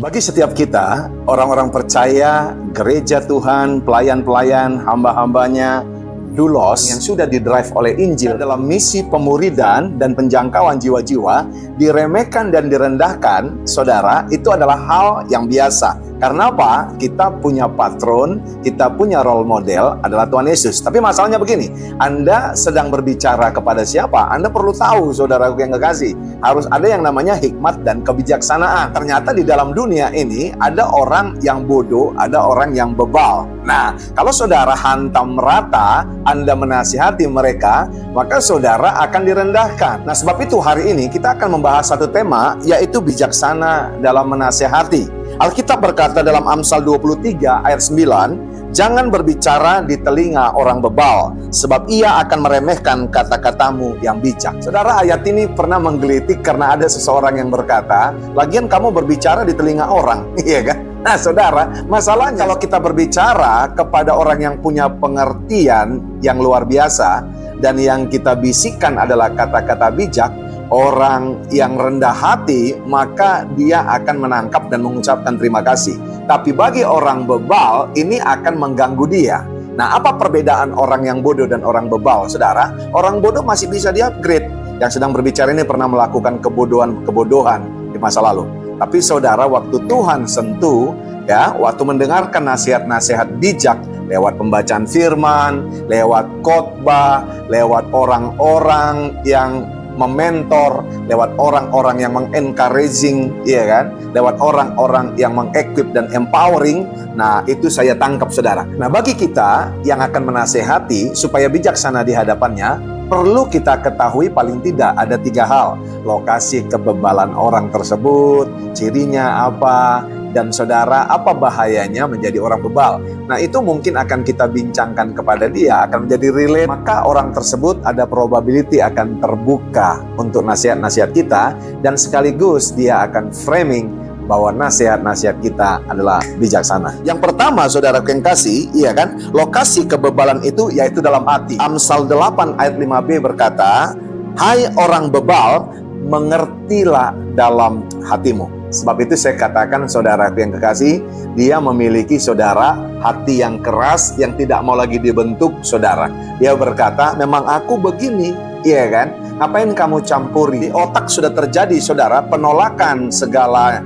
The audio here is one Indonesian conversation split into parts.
Bagi setiap kita, orang-orang percaya, gereja Tuhan, pelayan-pelayan, hamba-hambanya, doulos yang sudah didrive oleh Injil dalam misi pemuridan dan penjangkauan jiwa-jiwa, diremehkan dan direndahkan, saudara, itu adalah hal yang biasa. Karena apa? Kita punya patron, kita punya role model adalah Tuhan Yesus. Tapi masalahnya begini, Anda sedang berbicara kepada siapa? Anda perlu tahu, saudaraku yang kekasih, harus ada yang namanya hikmat dan kebijaksanaan. Ternyata di dalam dunia ini ada orang yang bodoh, ada orang yang bebal. Nah, kalau saudara hantam rata, Anda menasihati mereka, maka saudara akan direndahkan. Nah, sebab itu hari ini kita akan membahas satu tema, yaitu bijaksana dalam menasihati. Alkitab berkata dalam Amsal 23 ayat 9, jangan berbicara di telinga orang bebal, sebab ia akan meremehkan kata-katamu yang bijak. Saudara, ayat ini pernah menggelitik karena ada seseorang yang berkata, lagian kamu berbicara di telinga orang, iya kan? Nah, saudara, masalahnya kalau kita berbicara kepada orang yang punya pengertian yang luar biasa, dan yang kita bisikan adalah kata-kata bijak, orang yang rendah hati, maka dia akan menangkap dan mengucapkan terima kasih. Tapi bagi orang bebal, ini akan mengganggu dia. Nah, apa perbedaan orang yang bodoh dan orang bebal, saudara? Orang bodoh masih bisa di-upgrade. Yang sedang berbicara ini pernah melakukan kebodohan di masa lalu. Tapi saudara, waktu Tuhan sentuh, ya, waktu mendengarkan nasihat-nasihat bijak, lewat pembacaan firman, lewat khotbah, lewat orang-orang yang mementor, lewat orang-orang yang mengencouraging, ya kan? Lewat orang-orang yang mengequip dan empowering. Nah, itu saya tangkap, saudara. Nah, bagi kita yang akan menasehati supaya bijaksana di hadapannya, perlu kita ketahui paling tidak ada 3 hal. Lokasi kebebalan orang tersebut, cirinya apa, dan saudara, apa bahayanya menjadi orang bebal. Nah, itu mungkin akan kita bincangkan kepada dia, akan menjadi relate. Maka orang tersebut ada probability akan terbuka untuk nasihat-nasihat kita, dan sekaligus dia akan framing bahwa nasihat-nasihat kita adalah bijaksana. Yang pertama, saudara yang kasih, iya kan, lokasi kebebalan itu yaitu dalam hati. Amsal 8 ayat 5b berkata, hai orang bebal, mengertilah dalam hatimu. Sebab itu saya katakan, saudara yang kekasih, dia memiliki, saudara, hati yang keras, yang tidak mau lagi dibentuk, saudara. Dia berkata, memang aku begini, iya kan? Ngapain kamu campuri? Di otak sudah terjadi, saudara, penolakan segala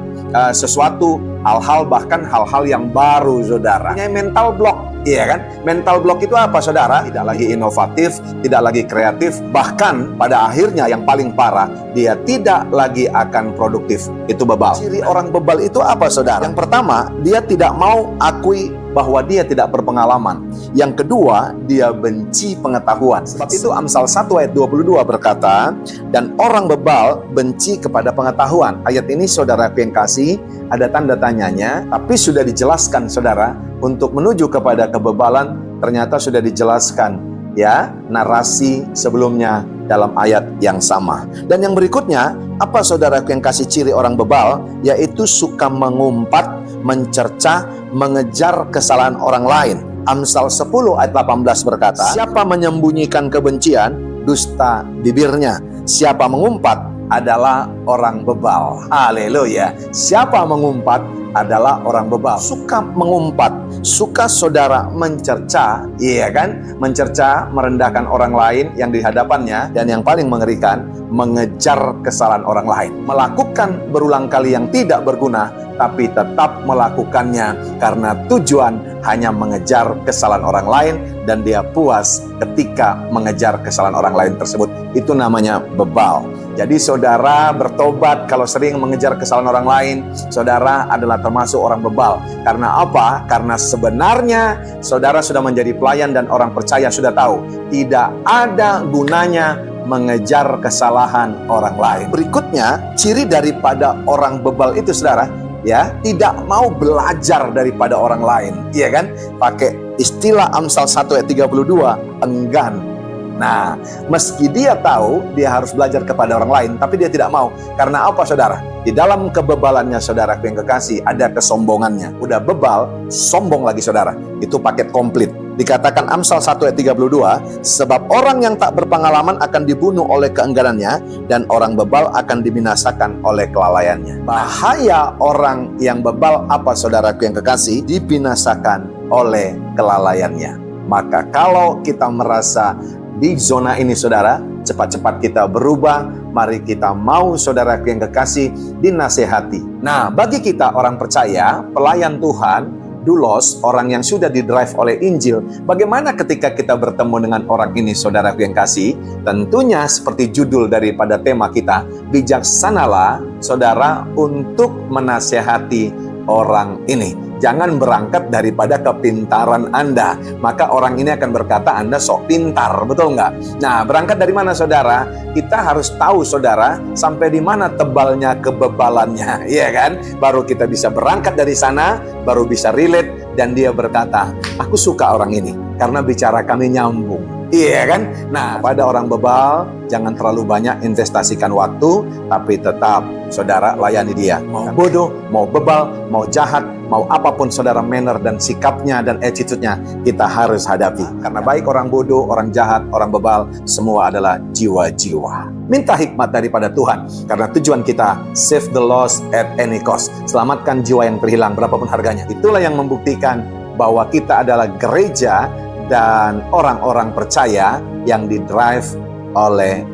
sesuatu, hal-hal, bahkan hal-hal yang baru, saudara. Punya mental block, iya kan? Mental block itu apa, saudara? Tidak lagi inovatif, tidak lagi kreatif, bahkan pada akhirnya yang paling parah, dia tidak lagi akan produktif. Itu bebal. Ciri orang bebal itu apa, saudara? Yang pertama, dia tidak mau akui bahwa dia tidak berpengalaman. Yang kedua, dia benci pengetahuan. Sebab itu Amsal 1 ayat 22 berkata, dan orang bebal benci kepada pengetahuan. Ayat ini, saudara yang kasih, ada tanda tanyanya, tapi sudah dijelaskan, saudara, untuk menuju kepada kebebalan, ternyata sudah dijelaskan, ya, narasi sebelumnya dalam ayat yang sama. Dan yang berikutnya, apa, saudara yang kasih ciri orang bebal? Yaitu suka mengumpat, mencerca, mengejar kesalahan orang lain. Amsal 10 ayat 18 berkata, siapa menyembunyikan kebencian, dusta bibirnya. Siapa mengumpat adalah orang bebal. Haleluya. Siapa mengumpat adalah orang bebal. Suka mengumpat, suka, saudara, mencerca, iya kan? Mencerca, merendahkan orang lain yang di hadapannya, dan yang paling mengerikan, mengejar kesalahan orang lain. Melakukan berulang kali yang tidak berguna, tapi tetap melakukannya karena tujuan hanya mengejar kesalahan orang lain, dan dia puas ketika mengejar kesalahan orang lain tersebut. Itu namanya bebal. Jadi saudara bertobat kalau sering mengejar kesalahan orang lain, saudara adalah termasuk orang bebal. Karena apa? Karena sebenarnya saudara sudah menjadi pelayan dan orang percaya sudah tahu, tidak ada gunanya mengejar kesalahan orang lain. Berikutnya, ciri daripada orang bebal itu, saudara, ya, tidak mau belajar daripada orang lain, iya kan? Pakai istilah Amsal 1 ayat 32, enggan. Nah, meski dia tahu dia harus belajar kepada orang lain, tapi dia tidak mau. Karena apa, saudara? Di dalam kebebalannya, saudara yang kekasih, ada kesombongannya. Udah bebal, sombong lagi, saudara. Itu paket komplit. Dikatakan Amsal 1 ayat 32, sebab orang yang tak berpengalaman akan dibunuh oleh keengganannya, dan orang bebal akan dibinasakan oleh kelalaiannya. Bahaya orang yang bebal apa, saudaraku yang kekasih? Dibinasakan oleh kelalaiannya. Maka kalau kita merasa di zona ini, saudara, cepat-cepat kita berubah. Mari kita mau, saudaraku yang kekasih, dinasehati. Nah, bagi kita orang percaya, pelayan Tuhan, doulos, orang yang sudah didrive oleh Injil, bagaimana ketika kita bertemu dengan orang ini, saudaraku yang kasih? Tentunya seperti judul daripada tema kita, bijaksanalah saudara untuk menasehati orang ini. Jangan berangkat daripada kepintaran Anda, maka orang ini akan berkata Anda sok pintar, betul nggak? Nah, berangkat dari mana, saudara? Kita harus tahu, saudara, sampai di mana tebalnya kebebalannya, ya kan? Baru kita bisa berangkat dari sana, baru bisa relate, dan dia berkata, aku suka orang ini, karena bicara kami nyambung. Iya kan? Nah, pada orang bebal, jangan terlalu banyak investasikan waktu, tapi tetap, saudara, layani dia. Mau bodoh, mau bebal, mau jahat, mau apapun, saudara, manner dan sikapnya dan attitude-nya, kita harus hadapi. Karena baik orang bodoh, orang jahat, orang bebal, semua adalah jiwa-jiwa. Minta hikmat daripada Tuhan, karena tujuan kita, save the lost at any cost. Selamatkan jiwa yang terhilang, berapapun harganya. Itulah yang membuktikan bahwa kita adalah gereja dan orang-orang percaya yang didrive oleh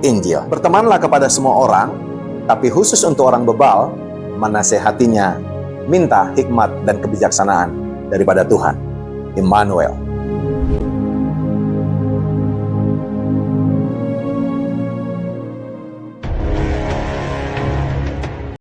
Injil. Bertemanlah kepada semua orang, tapi khusus untuk orang bebal, menasehatinya, minta hikmat dan kebijaksanaan daripada Tuhan. Immanuel.